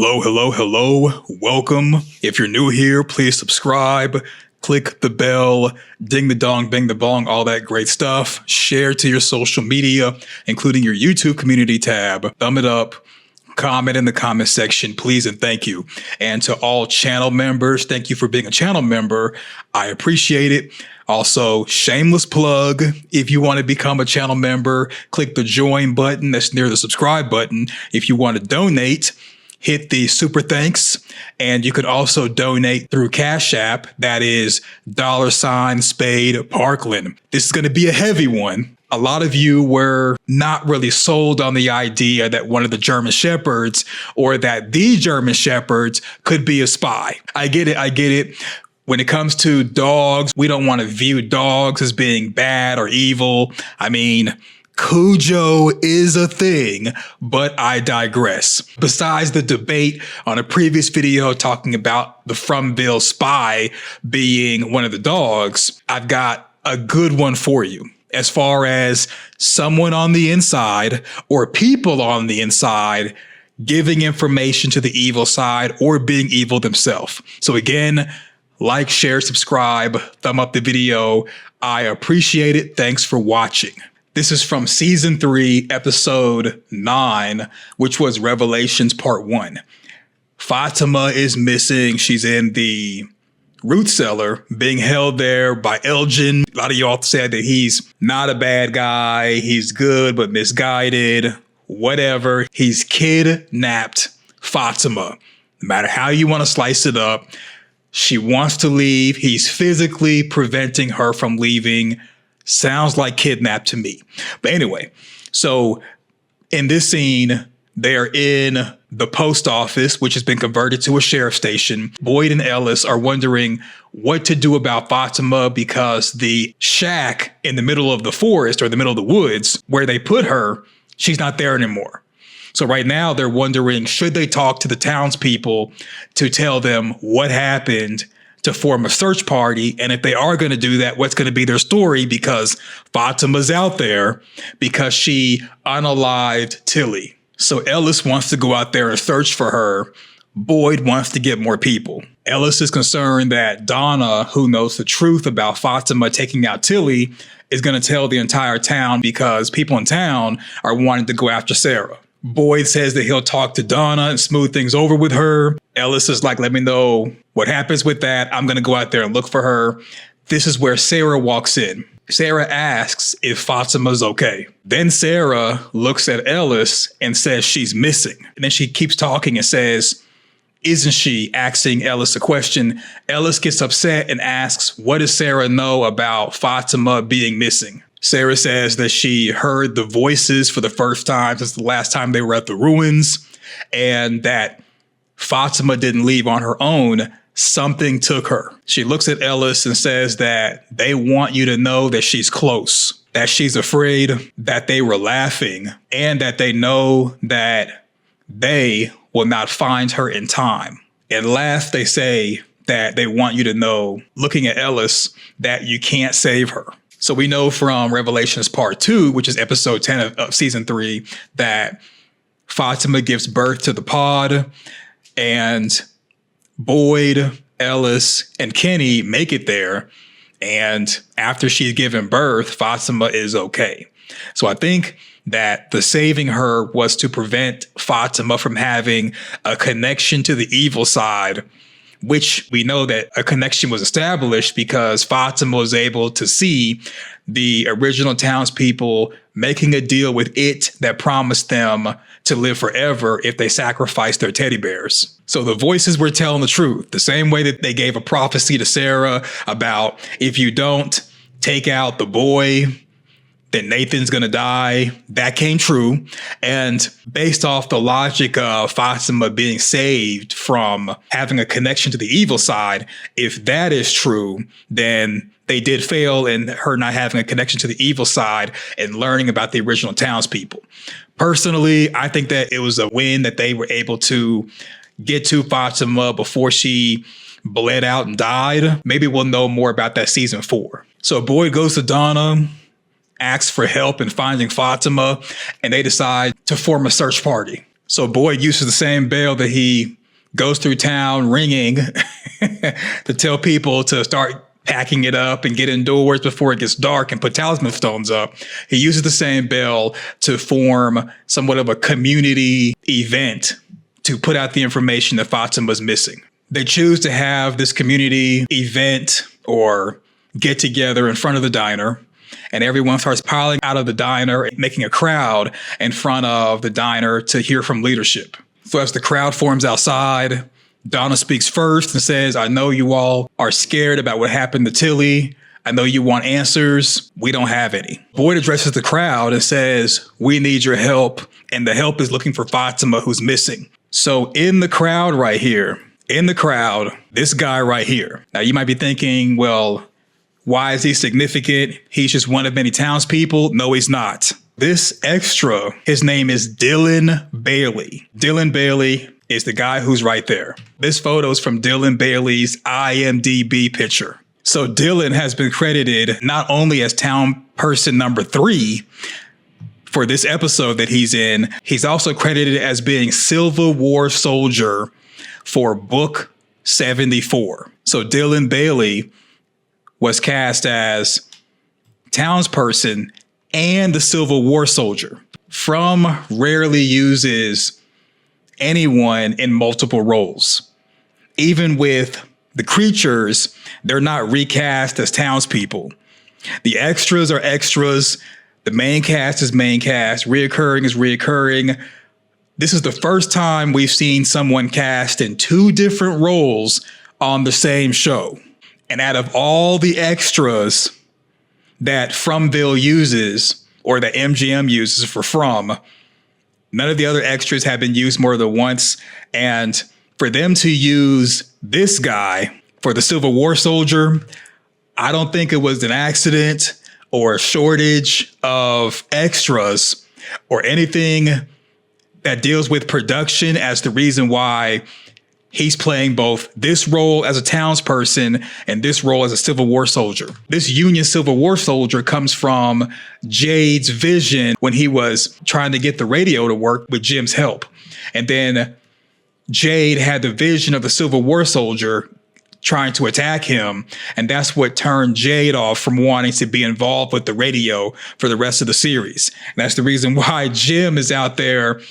Hello, hello, hello. Welcome. If you're new here, please subscribe, click the bell, ding the dong, bang the bong, all that great stuff. Share to your social media, including your YouTube community tab. Thumb it up. Comment in the comment section, please and thank you. And to all channel members, thank you for being a channel member. I appreciate it. Also, shameless plug, if you want to become a channel member, click the join button that's near the subscribe button. If you want to donate, hit the super thanks. And you could also donate through Cash App, that is $Spade Parkland. This is going to be a heavy one. A lot of you were not really sold on the idea that one of the German Shepherds or that the German Shepherds could be a spy. I get it. When it comes to dogs, we don't want to view dogs as being bad or evil. I mean, Cujo is a thing, but I digress. Besides the debate on a previous video talking about the Fromville spy being one of the dogs, I've got a good one for you. As far as someone on the inside or people on the inside giving information to the evil side or being evil themselves. So again, like, share, subscribe, thumb up the video. I appreciate it. Thanks for watching. This is from season 3, episode 9, which was Revelations part 1. Fatima is missing. She's in the root cellar, being held there by Elgin. A lot of y'all said that he's not a bad guy. He's good, but misguided, whatever. He's kidnapped Fatima. No matter how you want to slice it up, she wants to leave. He's physically preventing her from leaving. Sounds like kidnapped to me. But anyway, so in this scene, they're in the post office, which has been converted to a sheriff station. Boyd and Ellis are wondering what to do about Fatima because the shack in the middle of the forest or the middle of the woods where they put her, she's not there anymore. So right now they're wondering, should they talk to the townspeople to tell them what happened to form a search party? And if they are going to do that, what's going to be their story? Because Fatima's out there because she unalived Tilly. So Ellis wants to go out there and search for her. Boyd wants to get more people. Ellis is concerned that Donna, who knows the truth about Fatima taking out Tilly, is going to tell the entire town because people in town are wanting to go after Sara. Boyd says that he'll talk to Donna and smooth things over with her. Ellis is like, let me know what happens with that. I'm going to go out there and look for her. This is where Sara walks in. Sara asks if Fatima's okay. Then Sara looks at Ellis and says she's missing. And then she keeps talking and says, isn't she, asking Ellis a question. Ellis gets upset and asks, what does Sara know about Fatima being missing? Sara says that she heard the voices for the first time since the last time they were at the ruins, and that Fatima didn't leave on her own. Something took her. She looks at Ellis and says that they want you to know that she's close, that she's afraid, that they were laughing, and that they know that they will not find her in time. And last, they say that they want you to know, looking at Ellis, that you can't save her. So we know from Revelations part 2, which is episode 10 of season 3, that Fatima gives birth to the pod, and Boyd, Ellis, and Kenny make it there. And after she's given birth, Fatima is okay. So I think that the saving her was to prevent Fatima from having a connection to the evil side, which we know that a connection was established because Fatima was able to see the original townspeople making a deal with it that promised them to live forever if they sacrificed their teddy bears. So the voices were telling the truth, the same way that they gave a prophecy to Sara about if you don't take out the boy, then Nathan's going to die. That came true. And based off the logic of Fatima being saved from having a connection to the evil side, if that is true, then they did fail in her not having a connection to the evil side and learning about the original townspeople. Personally, I think that it was a win that they were able to get to Fatima before she bled out and died. Maybe we'll know more about that season 4. So Boyd goes to Donna, asks for help in finding Fatima, and they decide to form a search party. So Boyd uses the same bell that he goes through town ringing to tell people to start packing it up and get indoors before it gets dark and put talisman stones up. He uses the same bell to form somewhat of a community event to put out the information that Fatima's missing. They choose to have this community event or get together in front of the diner, and everyone starts piling out of the diner, making a crowd in front of the diner to hear from leadership. So as the crowd forms outside, Donna speaks first and says, I know you all are scared about what happened to Tilly. I know you want answers. We don't have any. Boyd addresses the crowd and says, we need your help. And the help is looking for Fatima, who's missing. So in the crowd right here, this guy right here. Now you might be thinking, well, why is he significant? He's just one of many townspeople. No, he's not. This extra, his name is Dylan Bailey. Dylan Bailey is the guy who's right there. This photo is from Dylan Bailey's IMDb picture. So Dylan has been credited not only as town person number 3 for this episode that he's in, he's also credited as being Civil War soldier for book 74. So Dylan Bailey was cast as townsperson and the Civil War soldier. From rarely uses anyone in multiple roles. Even with the creatures, they're not recast as townspeople. The extras are extras. The main cast is main cast. Reoccurring is reoccurring. This is the first time we've seen someone cast in 2 different roles on the same show. And out of all the extras that Fromville uses, or that MGM uses for From, none of the other extras have been used more than once. And for them to use this guy for the Civil War soldier, I don't think it was an accident or a shortage of extras or anything that deals with production as the reason why he's playing both this role as a townsperson and this role as a Civil War soldier. This Union Civil War soldier comes from Jade's vision when he was trying to get the radio to work with Jim's help. And then Jade had the vision of the Civil War soldier trying to attack him. And that's what turned Jade off from wanting to be involved with the radio for the rest of the series. And that's the reason why Jim is out there,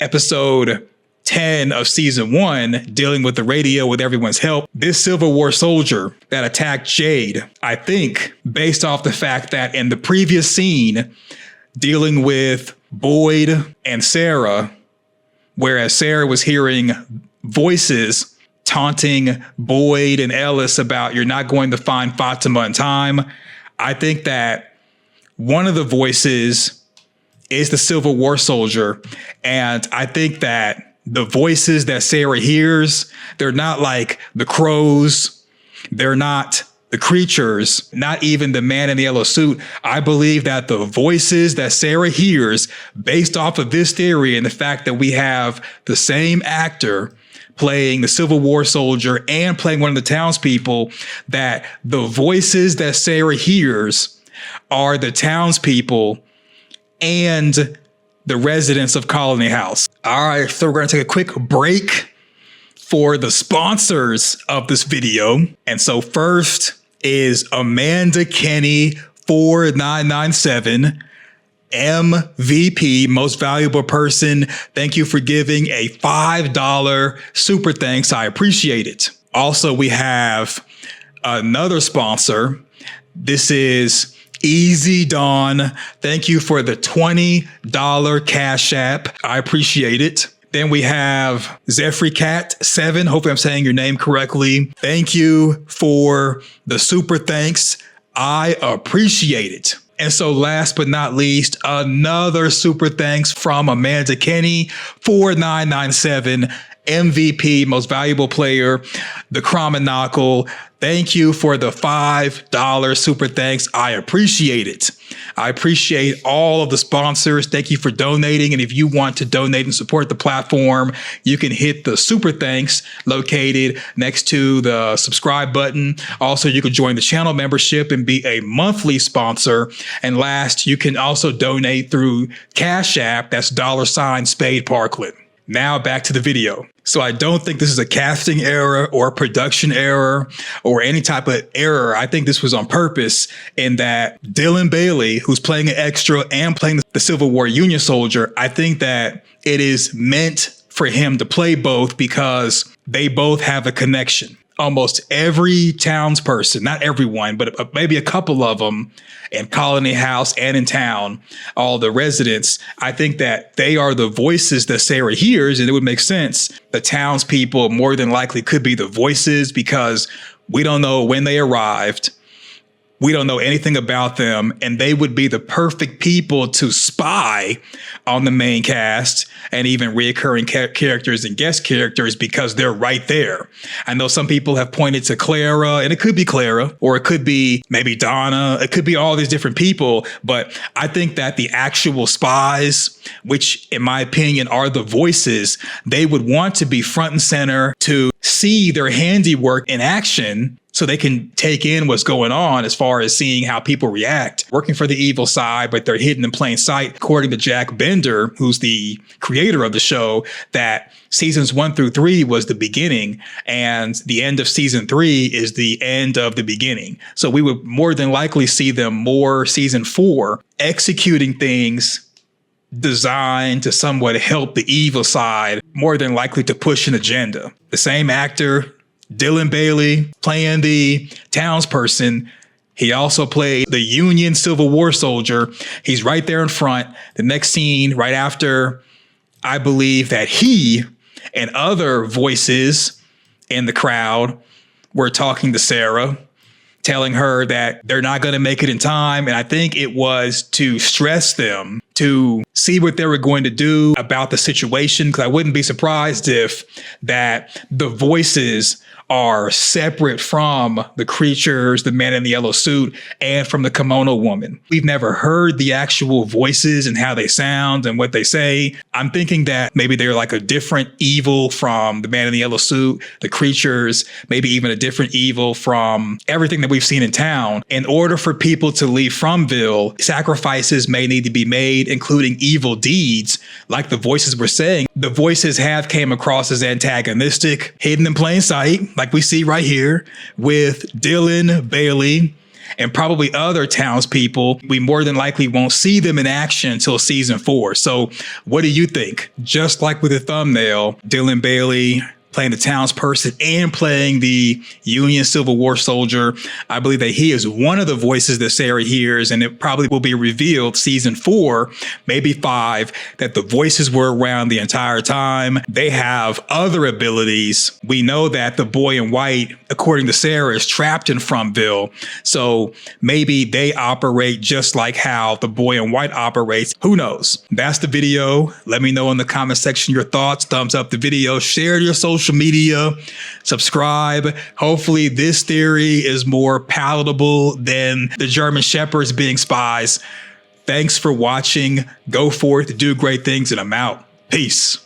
episode 10 of season 1, dealing with the radio with everyone's help. This Civil War soldier that attacked Jade, I think, based off the fact that in the previous scene, dealing with Boyd and Sara, whereas Sara was hearing voices taunting Boyd and Ellis about you're not going to find Fatima in time, I think that one of the voices is the Civil War soldier. And I think that the voices that Sara hears, they're not like the crows. They're not the creatures, not even the man in the yellow suit. I believe that the voices that Sara hears, based off of this theory and the fact that we have the same actor playing the Civil War soldier and playing one of the townspeople, that the voices that Sara hears are the townspeople and the residents of Colony House. All right, so we're going to take a quick break for the sponsors of this video. And so first is Amanda Kenny 4997. MVP, most valuable person. Thank you for giving a $5 super thanks. I appreciate it. Also, we have another sponsor. This is Easy Dawn. Thank you for the $20 Cash App. I appreciate it. Then we have Zephyr Cat 7. Hopefully I'm saying your name correctly. Thank you for the super thanks. I appreciate it. And so last but not least, another super thanks from Amanda Kenny 4997, MVP, most valuable player, the Kromonacle. Thank you for the $5 super thanks. I appreciate it. I appreciate all of the sponsors. Thank you for donating. And if you want to donate and support the platform, you can hit the super thanks located next to the subscribe button. Also, you can join the channel membership and be a monthly sponsor. And last, you can also donate through Cash App. That's $Spade Parkland. Now back to the video. So I don't think this is a casting error or a production error or any type of error. I think this was on purpose, in that Dylan Bailey, who's playing an extra and playing the Civil War Union soldier, I think that it is meant for him to play both because they both have a connection. Almost every townsperson, not everyone, but maybe a couple of them in Colony House and in town, all the residents, I think that they are the voices that Sara hears, and it would make sense. The townspeople more than likely could be the voices because we don't know when they arrived. We don't know anything about them, and they would be the perfect people to spy on the main cast and even reoccurring characters and guest characters because they're right there. I know some people have pointed to Clara, and it could be Clara, or it could be maybe Donna. It could be all these different people, but I think that the actual spies, which in my opinion are the voices, they would want to be front and center to see their handiwork in action, so they can take in what's going on as far as seeing how people react. Working for the evil side, but they're hidden in plain sight. According to Jack Bender, who's the creator of the show, that seasons 1 through 3 was the beginning, and the end of season 3 is the end of the beginning. So we would more than likely see them more season 4 executing things designed to somewhat help the evil side, more than likely to push an agenda. The same actor, Dylan Bailey, playing the townsperson. He also played the Union Civil War soldier. He's right there in front. The next scene, right after, I believe that he and other voices in the crowd were talking to Sara, telling her that they're not going to make it in time. And I think it was to stress them to see what they were going to do about the situation, because I wouldn't be surprised if that the voices are separate from the creatures, the man in the yellow suit, and from the kimono woman. We've never heard the actual voices and how they sound and what they say. I'm thinking that maybe they're like a different evil from the man in the yellow suit, the creatures, maybe even a different evil from everything that we've seen in town. In order for people to leave Fromville, sacrifices may need to be made, including evil deeds, like the voices were saying. The voices have came across as antagonistic, hidden in plain sight, like we see right here with Dylan Bailey and probably other townspeople. We more than likely won't see them in action until season 4. So what do you think? Just like with the thumbnail, Dylan Bailey playing the townsperson and playing the Union Civil War soldier, I believe that he is one of the voices that Sara hears, and it probably will be revealed season 4, maybe 5, that the voices were around the entire time. They have other abilities. We know that the boy in white, according to Sara, is trapped in Fromville. So maybe they operate just like how the boy in white operates. Who knows? That's the video. Let me know in the comment section your thoughts. Thumbs up the video, share your social media, subscribe. Hopefully this theory is more palatable than the German Shepherds being spies. Thanks for watching. Go forth, do great things, and I'm out. Peace.